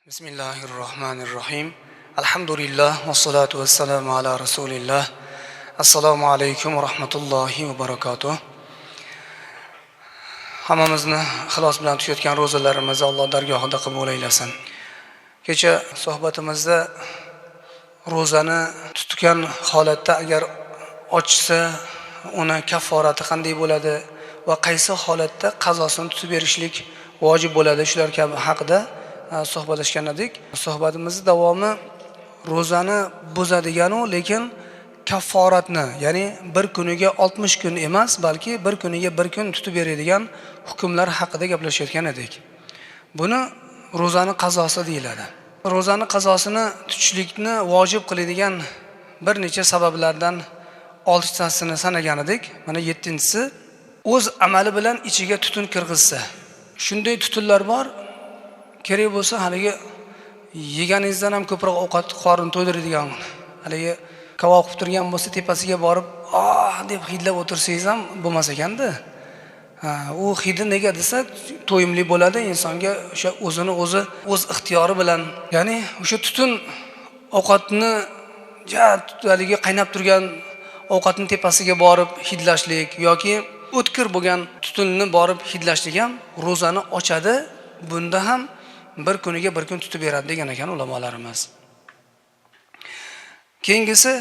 Bismillahirrohmanirrohim. Alhamdulillah vassalatu vassalamu ala rasulillah. Assalomu alaykum va rahmatullohi va barakatuh. Hammamizni ixlos bilan tutayotgan ro'zalarimizni Alloh dargohida qabul aylasin. Kecha suhbatimizda ro'zani tutgan holatda agar ochsa, uni kafforati qanday bo'ladi va qaysi holatda qazosini tutib berishlik vojib bo'ladi, shular kabi haqida suhbatlashgan edik. Suhbatimiz davomi ro'zani buzadigan-u, lekin kafforatni, ya'ni bir kuniga 60 kun emas, balki bir kuniga 1 kun tutib beradigan hukmlar haqida gaplashayotgan edik. Buni ro'zani qazosi deyiladi. Ro'zani qazosini tutishlikni vojib qiladigan bir necha sabablardan 6 tasini sanagan edik. Mana 7-si o'z amali bilan ichiga tutun kirgizsa. Shunday tutunlar bor, kerak bo'lsa haligi yeganingizdan ham ko'proq ovqat qorin to'ydiradigan, haligi kavob qilib turgan bo'lsa tepasiga borib deb hidlab o'tirsangiz ham bo'lmas ekanda. U hidi nega desa to'yimli bo'ladi, insonga o'sha o'zini o'zi o'z ixtiyori bilan, ya'ni o'sha tutun ovqatni haligi qaynab turgan ovqatning tepasiga borib hidlashlik yoki o'tkir bo'lgan tutunni borib hidlashlik ham ro'zani ochadi. Bunda ham bir kuniga 1 kun tutib beradi degan ekan ulamolarimiz. Keyingisi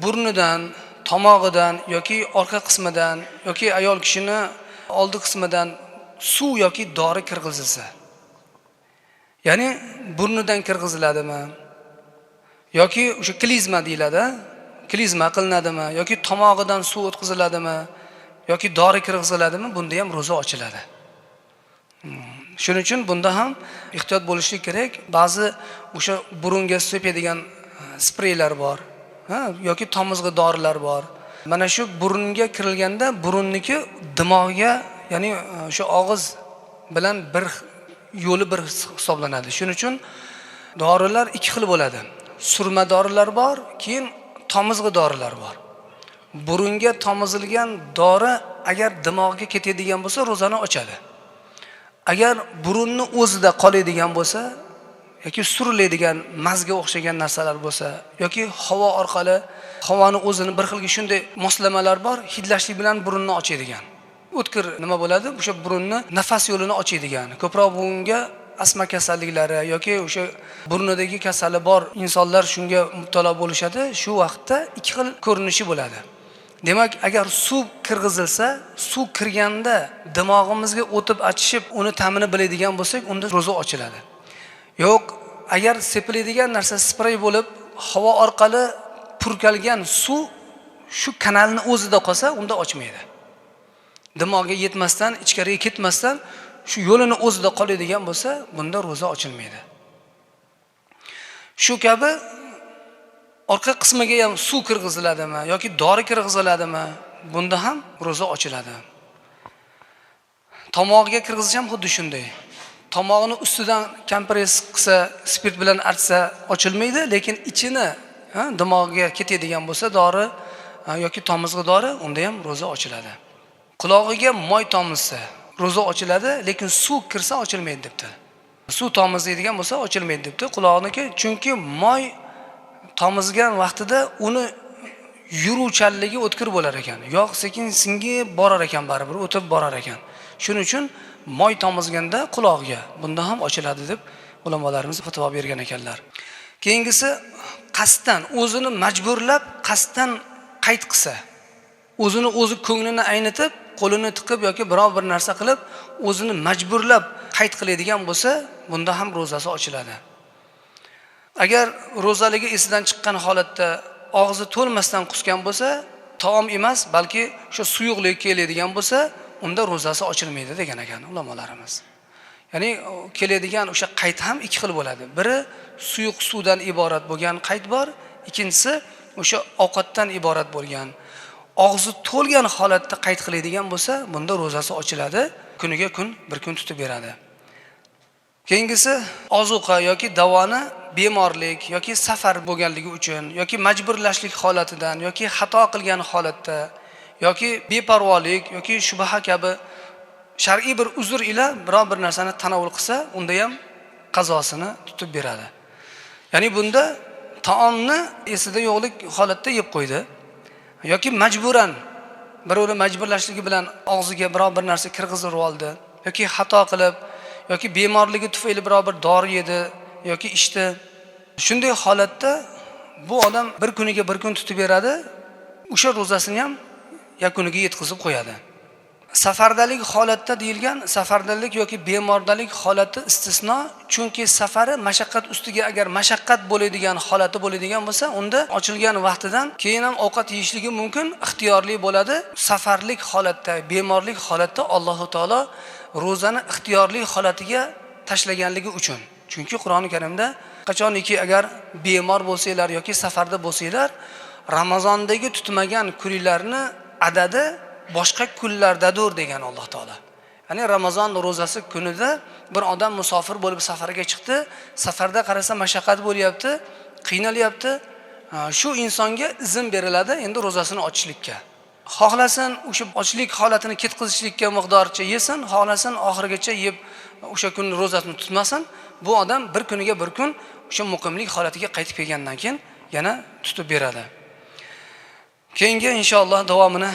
burnidan, tomog'idan yoki orqa qismidan yoki ayol kishini oldi qismidan suv yoki dori kirgizilsa. Ya'ni burnidan kirgiziladimi yoki o'sha klizma deyiladi, klizma qilinadimi yoki tomog'idan suv o'tkaziladimi yoki dori kirgiziladimi, bunda ham ro'za ochiladi. Shuning uchun bunda ham ehtiyot bo'lishlik kerak. Ba'zi o'sha burunga sepadigan spreylar bor, yoki tomizg'i dorilar bor. Mana shu burunga kirilganda burunniki dimog'ga, ya'ni o'sha og'iz bilan bir yo'li bir hisoblanadi. Shuning uchun dorilar 2 xil bo'ladi. Surma dorilar bor, keyin tomizg'i dorilar bor. Burunga tomizilgan dori agar dimog'ga ketadigan bo'lsa, ro'zani ochadi. Agar burunni o'zida qoladigan bo'lsa yoki suriladigan mazga o'xshagan narsalar bo'lsa yoki havo orqali havoni o'zini bir xilga shunday moslamalar bor, hidlashlik bilan burunni ochadigan. O'tkir nima bo'ladi? O'sha burunni nafas yo'lini ochadigan. Ko'proq bunga asma kasalliklari yoki o'sha burnidagi kasali bor insonlar shunga mubtalo bo'lishadi. Shu vaqtda 2 xil ko'rinishi bo'ladi. Demak, agar suv kirgizilsa, suv kirganda dimog'imizga o'tib achishib, uni ta'mini biladigan bo'lsak, unda ro'za ochiladi. Yo'q, agar sepiladigan narsa sprey bo'lib, havo orqali purkalgan suv shu kanalni o'zida qolsa, unda ochmaydi. Dimog'ga yetmasdan, ichkariga ketmasdan shu yo'lini o'zida qoladigan bo'lsa, bunda ro'za ochilmaydi. Shu kabi orqa qismiga ham suv kirgiziladimi yoki dori kirgiziladimi, bunda ham ro'za ochiladi. Tomog'iga kirgizish ham xuddi shunday. Tomog'ini ustidan kompress qilsa, spirt bilan artsa ochilmaydi, lekin ichini dimog'iga ketadigan bo'lsa dori yoki tomizg'i dori, unda ham ro'za ochiladi. Qulog'iga moy tomizsa ro'za ochiladi, lekin suv kirsa ochilmaydi debdi. Suv tomizlaydigan bo'lsa ochilmaydi debdi qulog'niki, chunki moy tomizgan vaqtida uni yuruvchanligi o'tkir bo'lar ekan. Yo'q, sekin singib borar ekan, baribir o'tib borar ekan. Shuning uchun moy tomizganda qulog'iga bunda ham ochiladi deb ulamolarimiz fatvo bergan ekanlar. Keyingisi qasddan, o'zini majburlab qasddan qayd qilsa, o'zini o'zi ko'nglini aynitib, qo'lini tiqib yoki biror bir narsa qilib, o'zini majburlab qayd qiladigan bo'lsa, bunda ham ro'zasi ochiladi. Agar ro'zaligi esidan chiqqan holatda og'zi to'lmasdan qusgan bo'lsa, taom emas, balki shu suyuqlik keladigan bo'lsa, unda ro'zasi ochilmaydi degan ekan ulamolarimiz. Ya'ni keladigan o'sha qayd ham 2 xil bo'ladi. Biri suyuq suvdan iborat bo'lgan qayd bor, ikkinchisi o'sha ovqatdan iborat bo'lgan. Og'zi to'lgan holatda qayd qiladigan bo'lsa, bunda ro'zasi ochiladi, kuniga 1 kun tutib beradi. Keyingisi ozuqa yoki davoni bemorlik yoki safar bo'lganligi uchun yoki majburlashlik holatidan yoki xato qilgan holatda yoki beparvolik yoki shubha kabi shar'iy bir uzr ila biror bir narsani tanovul qilsa, unda ham qazosini tutib beradi. Ya'ni bunda taomni esida yo'qlik holatda yeb qo'ydi yoki majburan birovni majburlashligi bilan og'ziga biror bir narsa kirgizib oldi yoki xato qilib yoki bemorligi tufayli biror bir dori yedi yoki ichdi. Shunday holatda bu odam bir kuniga bir kun tutib beradi, o'sha ro'zasini ham yakuniga yetkazib qo'yadi. Safardalik holatda deyilgan, safardalik yoki bemordalik holati istisno, chunki safari mashaqqat ustiga agar mashaqqat bo'ladigan holati bo'ladigan bo'lsa, unda ochilgan vaqtidan keyin ham ovqat yeyishligi mumkin, ixtiyorli bo'ladi. Safarlik holatda, bemorlik holatda Alloh taolo ro'zani ixtiyorli holatiga tashlaganligi uchun. Chunki Qur'oni Karimda qachoniki agar bemor bo'lsanglar yoki safarda bo'lsanglar, Ramazondagi tutmagan kunlarni adadi boshqa kunlardadir degan Alloh taolo. Ya'ni Ramazon ro'zasi kunida bir odam musofir bo'lib safarga chiqdi, safarda qarasa mashaqqat bo'lyapti, qiynalyapti. Shu insonga izn beriladi endi ro'zasini ochishlikka. Xohlasin o'sha ochlik holatini ketkazishlikka miqdorcha yesin, xohlasin oxirigacha yeb o'sha kun ro'zasini tutmasin. Bu odam bir kuniga bir kun o'sha muqimlik holatiga qaytib kelgandan keyin yana tutib beradi. Keyingi inshaalloh davomini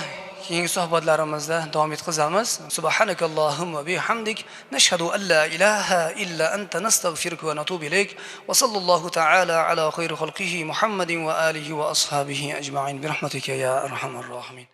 keyingi suhbatlarimizda davom etkazamiz. Subhanakallohumma bihamdik nashhadu an la ilaha illa anta nastag'firuka va natubu ilayk va sallallohu ta'ala ala khayri xalqihi Muhammadin va alihi va ashabihi ajma'in bi rahmatika ya arhamar rohimin.